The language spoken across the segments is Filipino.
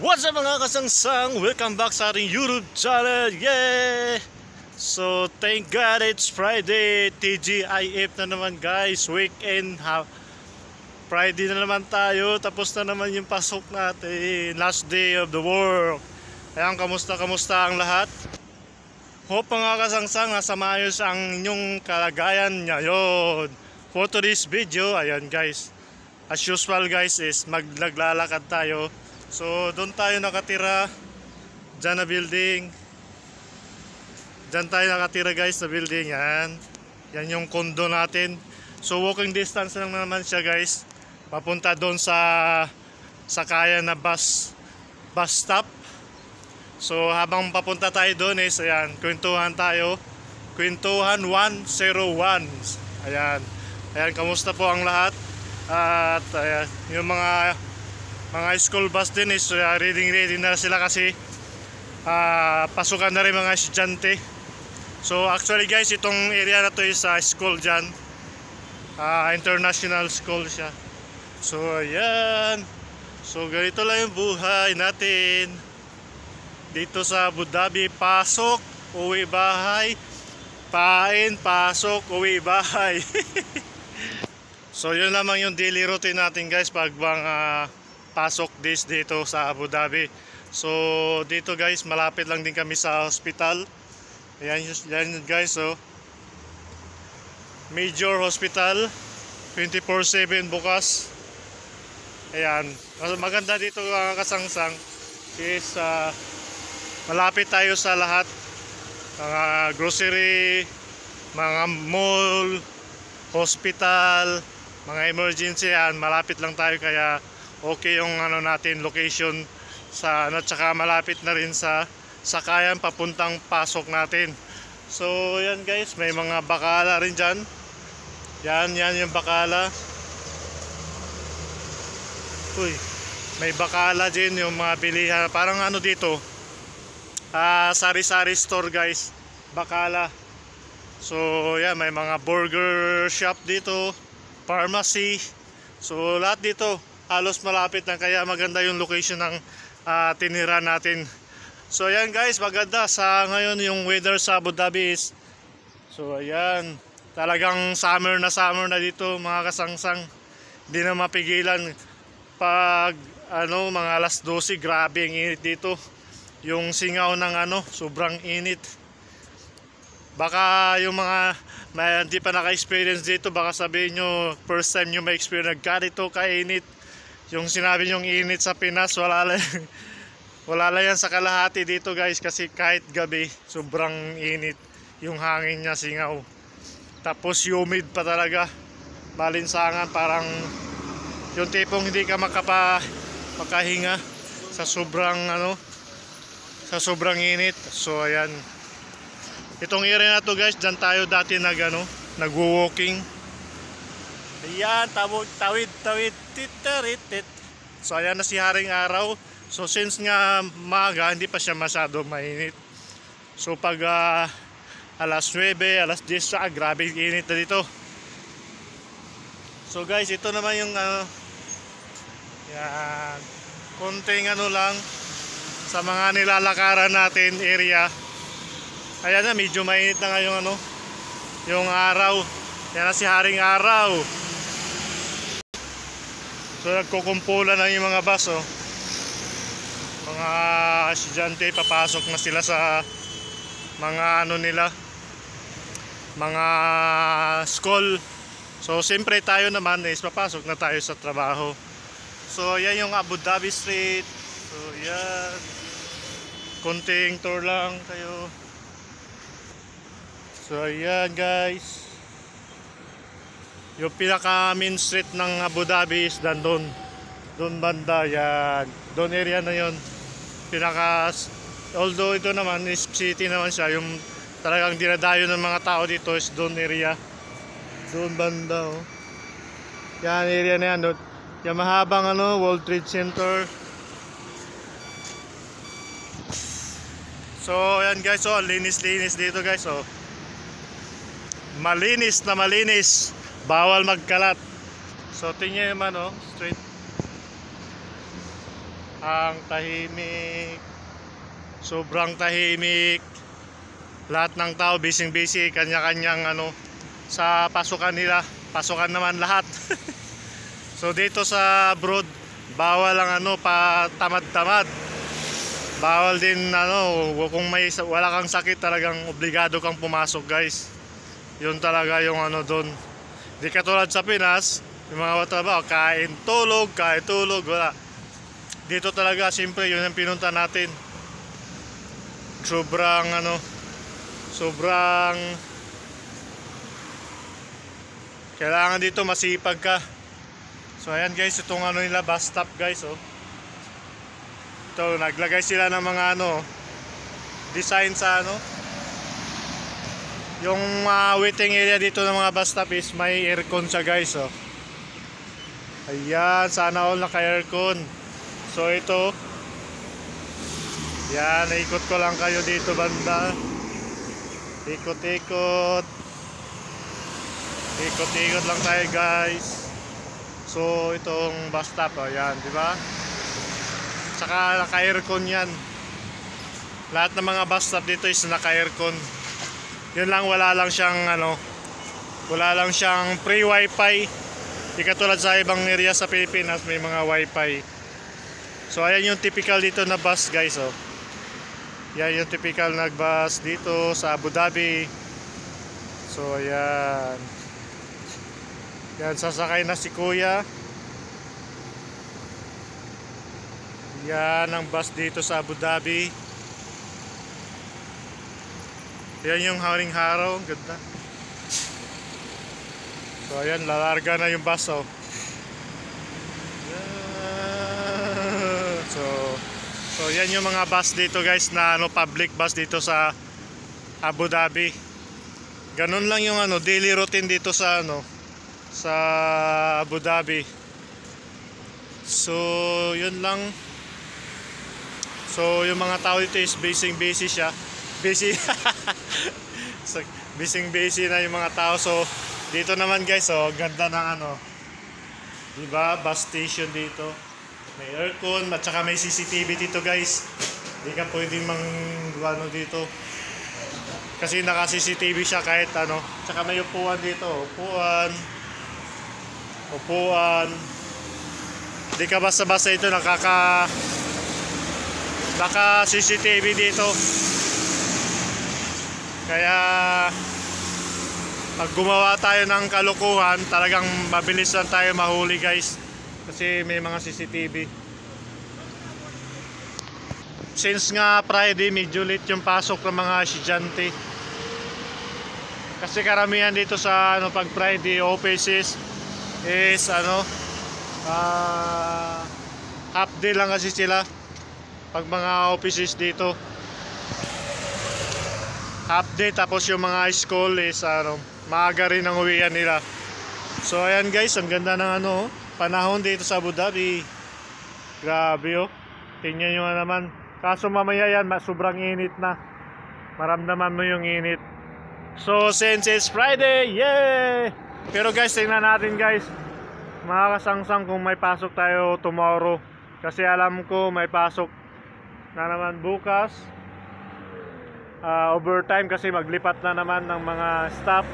What's up mga kasangsang? Welcome back sa ating YouTube channel. Yeah! So thank God it's Friday. TGIF na naman guys. Weekend ha. Friday na naman tayo. Tapos na naman yung pasok natin. Last day of the work. Ayan, kamusta ang lahat? Hope mga kasangsang nasa maayos ang inyong kalagayan ngayon. For today's video, ayan guys, as usual guys, is naglalakad tayo. So doon tayo nakatira, dyan na building. Dyan tayo nakatira guys sa building. Yan yung condo natin. So walking distance lang naman siya guys, papunta doon sa Sakayan na bus stop. So habang papunta tayo doon is ayan, kwentuhan tayo. Kwentuhan 101. Ayan, kamusta po ang lahat? At ayan, yung mga school bus din is ready na sila kasi pasukan na rin mga estudyante. So actually guys, itong area na to is school dyan, international school siya. So ayan, so ganito lang yung buhay natin dito sa Abu Dhabi. Pasok, uwi bahay, pain, pasok, uwi bahay. So yun lamang yung daily routine natin guys pag pasok days dito sa Abu Dhabi. So dito guys, malapit lang din kami sa hospital. Ayan guys, so major hospital, 24/7 bukas. Ayan, maganda dito mga kasangsang is malapit tayo sa lahat, mga grocery, mga mall, hospital, mga emergency. Yan, malapit lang tayo, kaya okay yung natin location sa tsaka malapit na rin sa Sakayan papuntang pasok natin. So yan guys, may mga bakala rin dyan. Yan yung bakala. Uy, may bakala din, yung mga bilihan. Parang dito, sari-sari store guys, bakala. So yan, may mga burger shop dito, pharmacy. So lahat dito halos malapit lang, kaya maganda yung location ng tinira natin. So ayan guys, maganda sa ngayon yung weather sa Abu Dhabi is, so ayan, talagang summer na dito mga kasangsang. Hindi na mapigilan pag mga alas 12, grabe ang init dito. Yung singaw ng sobrang init. Baka yung mga hindi pa naka-experience dito, baka sabihin nyo first time nyo ma-experience na ganito kainit. Yung sinabi nyong init sa Pinas, wala lang yan sa kalahati dito guys, kasi kahit gabi sobrang init, yung hangin niya singaw, tapos humid pa talaga, malinsangan, parang yung tipong hindi ka makahinga sa sobrang init. So ayan, itong area na to guys, dyan tayo dati nagwo-walking. Ayan, tawid, titaritit. So ayan na si Haring Araw. So since nga maga, hindi pa siya masyado mainit. So pag alas 9, alas 10, grabe init na dito. So guys, ito naman yung yan, konting lang sa mga nilalakaran natin area. Ayan na, medyo mainit na nga yung araw. Yan na si Haring Araw. So nagkukumpulan na yung mga bus, mga estudyante, papasok na sila sa mga nila, mga school. So siyempre tayo naman is papasok na tayo sa trabaho. So yan yung Abu Dhabi Street. So yan, konting tour lang kayo. So ayan guys, yung pinaka main street ng Abu Dhabi is doon banda, yan, doon area na yon. Although ito naman is city naman siya, yung talagang dinadayo ng mga tao dito is doon area, doon banda. Yan area na yan, yung mahabang World Trade Center. So yan guys, linis dito guys. Malinis na malinis, bawal magkalat. So tingnan naman straight. Ang tahimik. Sobrang tahimik. Lahat ng tao busy, kanya-kanyang sa pasukan nila. Pasukan naman lahat. So dito sa abroad, bawal ang pa tamad-tamad. Bawal din kung wala kang sakit, talagang obligado kang pumasok, guys. Yun talaga yung doon. Di katulad sa Pinas, yung mga trabaho, kain, tulog, wala. Dito talaga, siyempre, yun ang pinunta natin. Sobrang kailangan dito masipag ka. So ayan guys, itong nila bus stop, guys, oh. Ito, naglagay sila ng mga design sa yung waiting area dito ng mga bus stop is may aircon siya, guys, oh. Ayan, sana all naka-aircon. So ito, yan, naikot ko lang kayo dito banda. Ikot-ikot lang tayo, guys. So itong bus stop, ayan, di ba? Saka naka-aircon yan. Lahat ng mga bus stop dito is naka-aircon. Yun lang, wala lang siyang free wifi. Di katulad sa ibang area sa Pilipinas, may mga wifi. So ayan yung typical dito na bus, guys, oh. Yan yung typical na bus dito sa Abu Dhabi. So ayan. Yan, sasakay na si Kuya. Yan ang bus dito sa Abu Dhabi. Yan yung haring-haraw, ganda. So ayan, lalarga na yung bus, oh. So yan yung mga bus dito, guys, na public bus dito sa Abu Dhabi. Ganun lang yung daily routine dito sa sa Abu Dhabi. So yun lang. So yung mga tao dito is busy siya. Busy. So, busy na yung mga tao. So dito naman, guys, oh, ganda ng diba, bus station dito. May aircon at saka may CCTV dito, guys. Hindi ka pwedeng dito. Kasi naka CCTV siya kahit Tsaka may upuan dito. Upuan. Hindi ka basta-basta ito naka CCTV dito. Kaya pag gumawa tayo ng kalokohan, talagang mabilis lang tayo mahuli, guys. Kasi may mga CCTV. Since nga Friday, medyo late yung pasok ng mga estudyante. Kasi karamihan dito sa pag Friday offices is half day lang kasi sila. Pag mga offices dito half day, tapos yung mga school is maaga rin ang uwian nila. So ayan, guys, ang ganda ng panahon dito sa Abu Dhabi. Grabe, oh. Tingnan nyo naman. Kaso mamaya yan, sobrang init na. Maramdaman mo yung init. So since it's Friday, yay! Pero guys, tingnan natin, guys. Makakasangsang kung may pasok tayo tomorrow. Kasi alam ko may pasok na naman bukas. Overtime kasi maglipat na naman ng mga staff.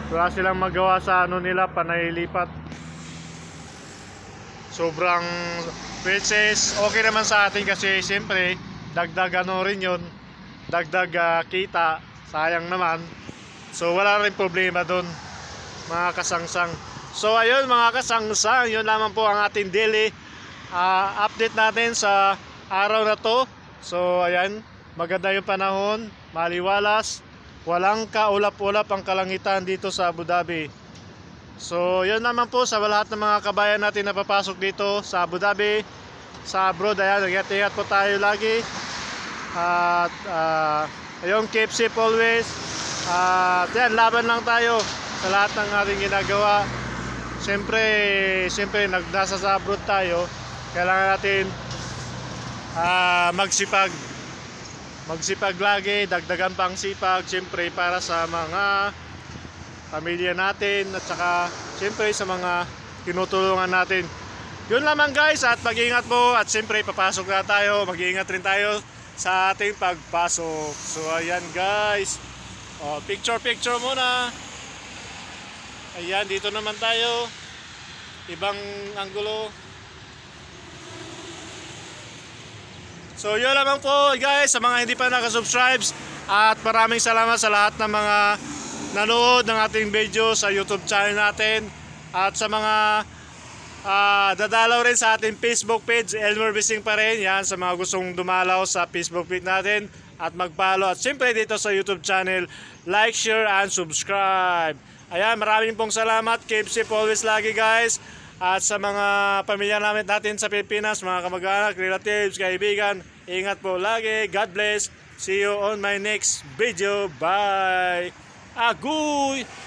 Wala silang magawa sa nila, panaylipat. Sobrang, which is okay naman sa atin kasi siyempre dagdag rin yun, dagdag kita, sayang naman. So wala rin problema doon, mga kasangsang. So ayun, mga kasangsang, yun lamang po ang ating daily update natin sa araw na to. So ayan, maganda yung panahon, maliwalas, walang kaulap-ulap ang kalangitan dito sa Abu Dhabi. So yun naman po sa lahat ng mga kabayan natin na papasok dito sa Abu Dhabi, sa abroad. Ayan, ingat-ingat po tayo lagi. At ayun, keep safe always. At yan, laban lang tayo sa lahat ng ating ginagawa. Siyempre nasa sa abroad tayo, kailangan natin magsipag lagi, dagdagan pang sipag, siyempre para sa mga pamilya natin at saka siyempre sa mga tinutulungan natin. yun lamang guys, at mag-ingat po, at siyempre papasok na tayo, mag-iingat rin tayo sa ating pagpasok. So ayan guys, picture muna. Ayan, dito naman tayo, ibang anggulo. So yun lamang po guys, sa mga hindi pa nakasubscribe, at maraming salamat sa lahat ng mga nanood ng ating video sa YouTube channel natin, at sa mga dadalaw rin sa ating Facebook page, Elmer Bising pa rin. Yan, sa mga gustong dumalaw sa Facebook page natin at mag-follow, at siyempre dito sa YouTube channel, like, share, and subscribe. Ayan, maraming pong salamat. Keep safe always lagi guys. At sa mga pamilya natin sa Pilipinas, mga kamag-anak, relatives, kaibigan, ingat po lagi. God bless. See you on my next video. Bye. Agoy!